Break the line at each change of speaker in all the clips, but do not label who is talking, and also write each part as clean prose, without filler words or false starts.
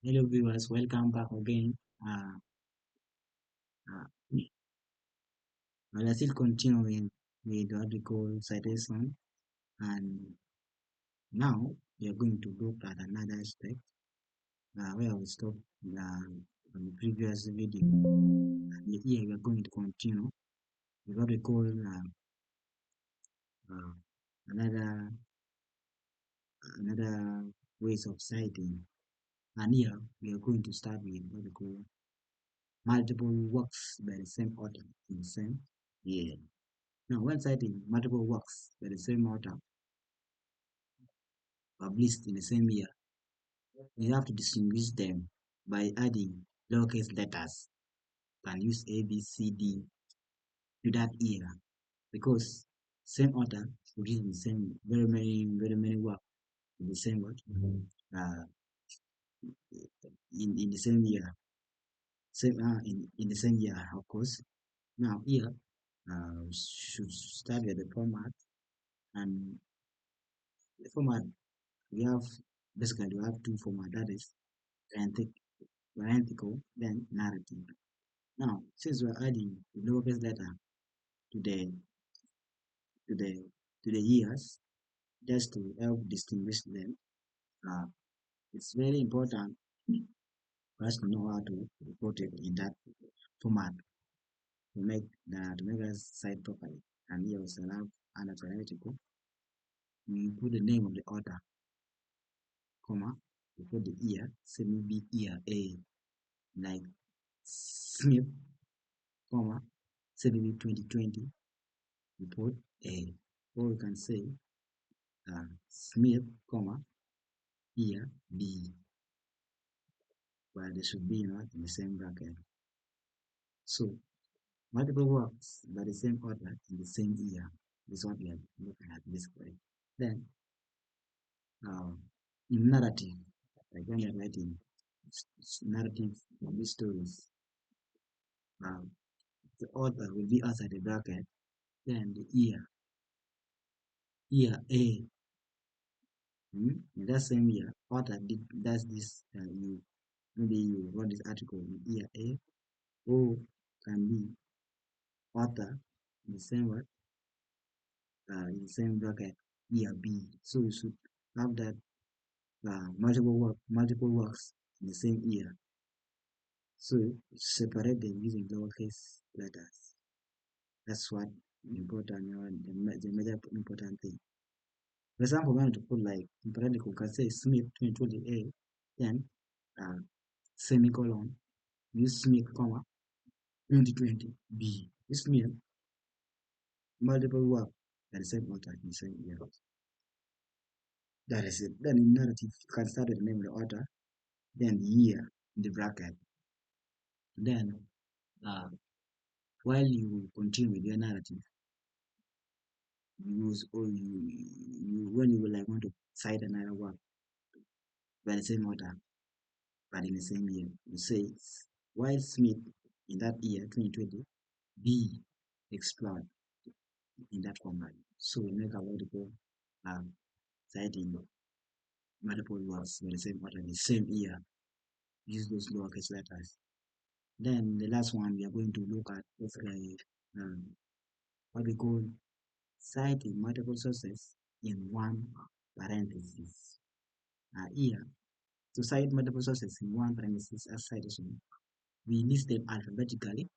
Hello viewers, welcome back again. Uh, let's still continuing with what we call citation, and now we are going to look at another aspect where we stopped on the previous video. And here we are going to continue with what we call uh, another another ways of citing. And here we are going to start with what we call multiple works by the same author in the same year. Now, when citing multiple works by the same author published in the same year, you have to distinguish them by adding lowercase letters. You can use A, B, C, D to that year because same author produced the same very many work in the same word uh, in the same year, same in the same year, of course. Now here we should start with the format, and the format we have basically we have two formats, that is parenthetical, then narrative. Now, since we're adding the lowercase letter to the to the to the years, just to help distinguish them, uh, it's very important for us to know how to report it in that format to make us cite properly. And here we have under parenthetical, we put the name of the author, comma, we put the year, say maybe year A, like Smith, comma, say maybe 2020, we put A. Or we can say Smith, comma, year B, but they should be not in the same bracket. So multiple works by the same author in the same year is what we are looking at basically. Then in narrative, like when you're writing narrative of these stories, um, the author will be outside the bracket, then the year A. In that same year, author does this. You maybe you wrote this article in year A, or can be author in the same word in the same bracket year B. So you should have that multiple works in the same year. So separate them using lowercase letters. That's what important, the major important thing. For example, we want to put like in parenthetical, we can say Smith 2020A, then uh, semicolon, use Smith, comma, 2020 B. This means multiple work at the same author in the same year. That is it. Then in narrative, you can start with the name of the author, then the year in the bracket. Then, while you continue with your narrative, you use or you when you will like want to cite another work by the same author, but in the same year, you say while Smith in that year 2020 be explored in that format. So we make a multiple citing multiple works by the same author in the same year. Use those lowercase letters. Then the last one we are going to look at is what we call citing multiple sources in one parenthesis. Here, to cite multiple sources in one parenthesis as citation, we list them alphabetically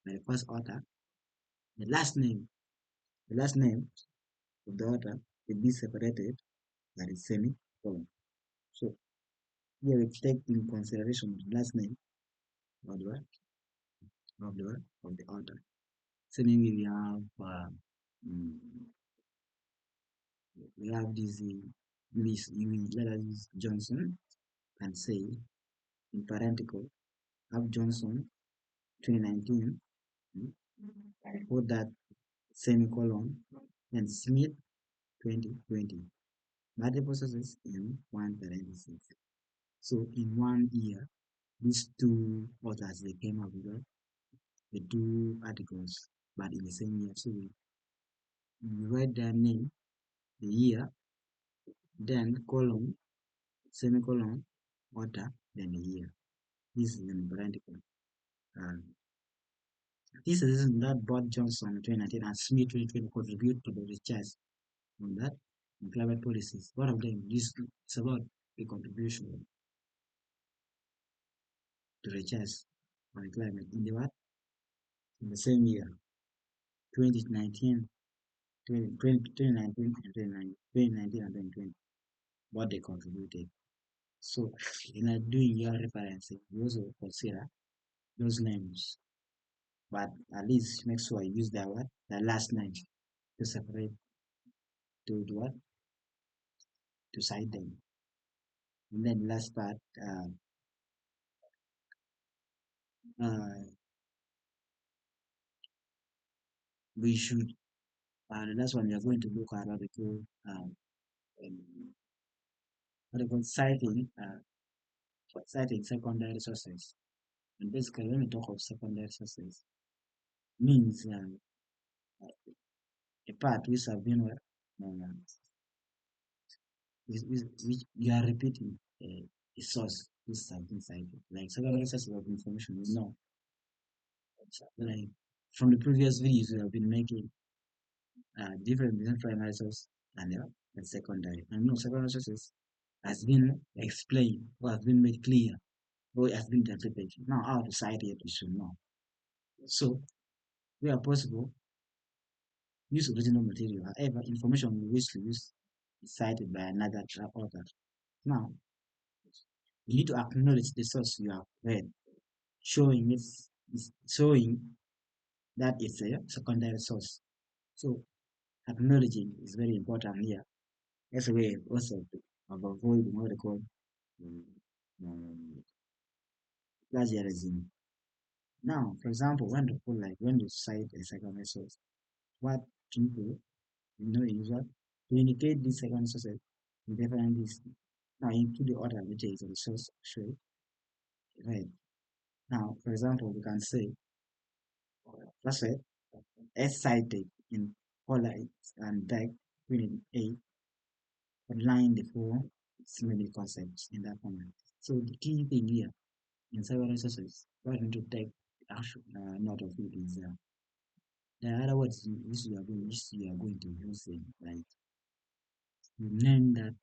by the first author. The last name, the last name of the author will be separated by the semicolon. So here we take in consideration the last name of the author. So maybe mm, we have this list. Let us use Johnson and say in parenthetical have Johnson 2019. Put that semicolon and Smith 2020. Multiple sources in one parenthesis. So in one year, these two authors they came up with two articles, but in the same year. So we write their name, the year, then colon, semicolon, order than a year. This is an identical. Uh, this is that Bob Johnson 2019 and Smith 2020 contribute to the research on that in climate policies. One of them is it's about the contribution to research on climate in the what? In the same year, 2019, 2019 and 2019 and 2020, what they contributed. So, in doing your referencing, you also consider those names, but at least make sure you use the what? The last name to separate, to do what? To cite them. And then last part, uh, we should, the last one we are going to look at what we call, what they call citing secondary sources. And basically, when we talk of secondary sources, means a part which have been which you are repeating a source which has been cited. Like secondary sources of information, you know, like from the previous videos we have been making, different between primary source and secondary. And no, secondary sources has been explained or has been made clear or has been interpreted. Now, how to cite it, we should know. So, where possible, use original material. However, information we wish to use is cited by another author. Now, you need to acknowledge the source you have read, showing showing that it's a secondary source. So, acknowledging is very important here. That's a way also of avoiding what they call um, um, plagiarism. Now, for example, when you cite a secondary source, what people is what to indicate this secondary source, you define this. Now, include the order which is the source show, right? Now, for example, we can say that's it as cited in Polite and Deck 28 outline the four similar concepts in that format. So the key thing here in several sources, what to take actual note of it is the other words which you are going to use in like you name that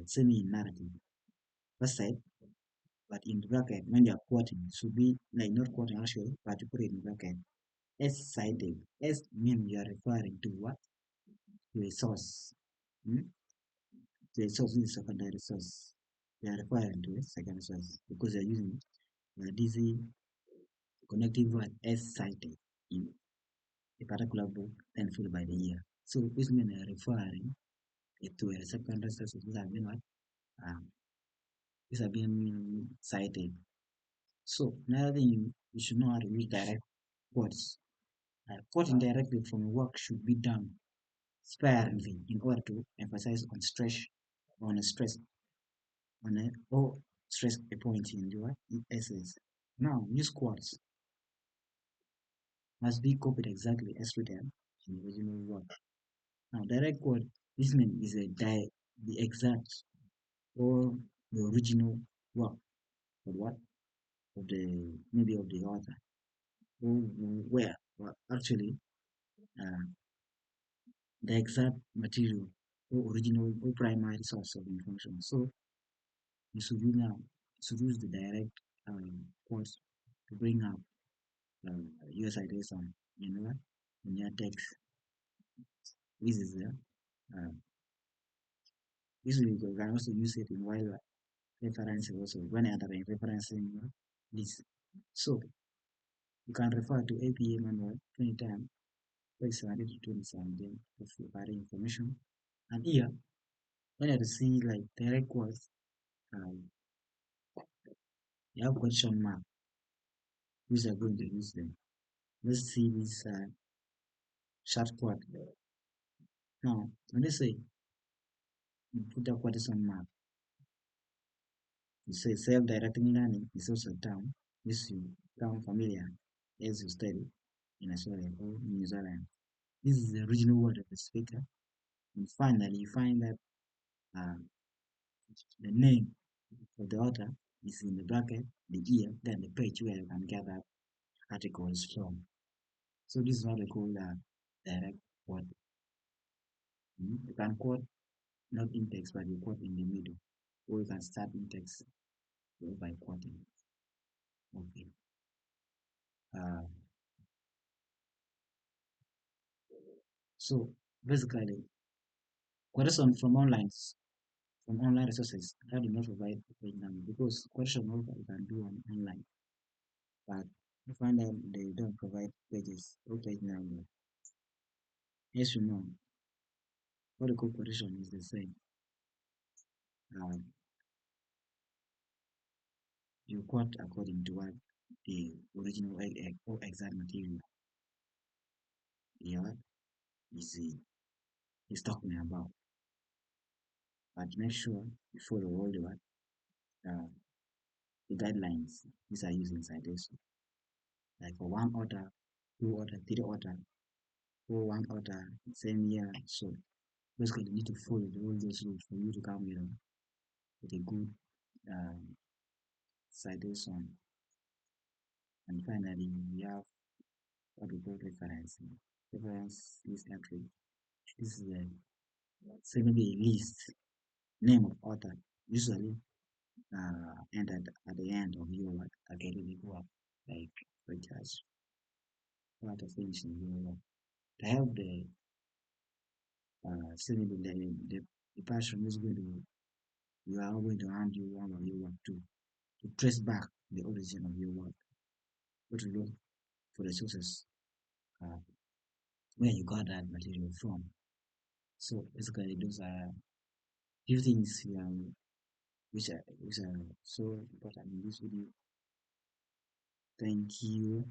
semi narrative. First side, but in bracket when you are quoting it should be like not quoting actually, but you put it in bracket. S cited. S mean you are referring to what? To a source. Hmm? To a source is a secondary source. You are referring to a secondary source because you are using this connecting word S cited in a particular book then followed by the year. So this means you are referring to a secondary source which have been what? Um, which have been cited. So another thing you should know how to use direct quotes. Quoting directly from a work should be done sparingly in order to emphasize on a stress on a or stress a point in your essays. Now use quotes must be copied exactly as written in the original work. Now direct quote this means is the exact or the original work of what of the maybe of the author or where well, actually uh, the exact material or original or primary source of information. So you should use now you should use the direct quotes to bring up your citation, you know, in your text. This is this you can also use it in while referencing also when entering referencing this. So you can refer to APA manual 20 times 2017 to 2017 for further information. And here when you see like direct quotes, um, you have question mark which are going to use them. Let's see this short quote. Now, when they say you put a quotation mark, you say self-directing learning is also a term which you become familiar as you study in Australia or New Zealand. This is the original word of the speaker. And finally, you find that uh, the name of the author is in the bracket, the year, then the page where you can get that article is from. So this is what we call direct quote. You can quote not in text, but you quote in the middle, or you can start in text by quoting. Okay. Uh, so basically, quotation from online resources that do not provide page number because quotation also you can do on online, but you find that they don't provide pages or page number. As you know, what the quotation is the same. Uh, you quote according to what the original or exact material here is talking about. But make sure you follow all uh, the guidelines these are used inside this. Like for one order, two order, three order, four one order, same year. So basically you need to follow all those rules for you to come with a good um, citation. And finally, we have what we call reference. Reference is entry. This is a say maybe a list name of author usually entered at the end of your academic work, like research, part of finishing your work. To help similarly the person is going to you are going to hand you one of your work to trace back the origin of your work, or to look for the sources uh, where you got that material from. So basically, those are few things which are so important in this video. Thank you.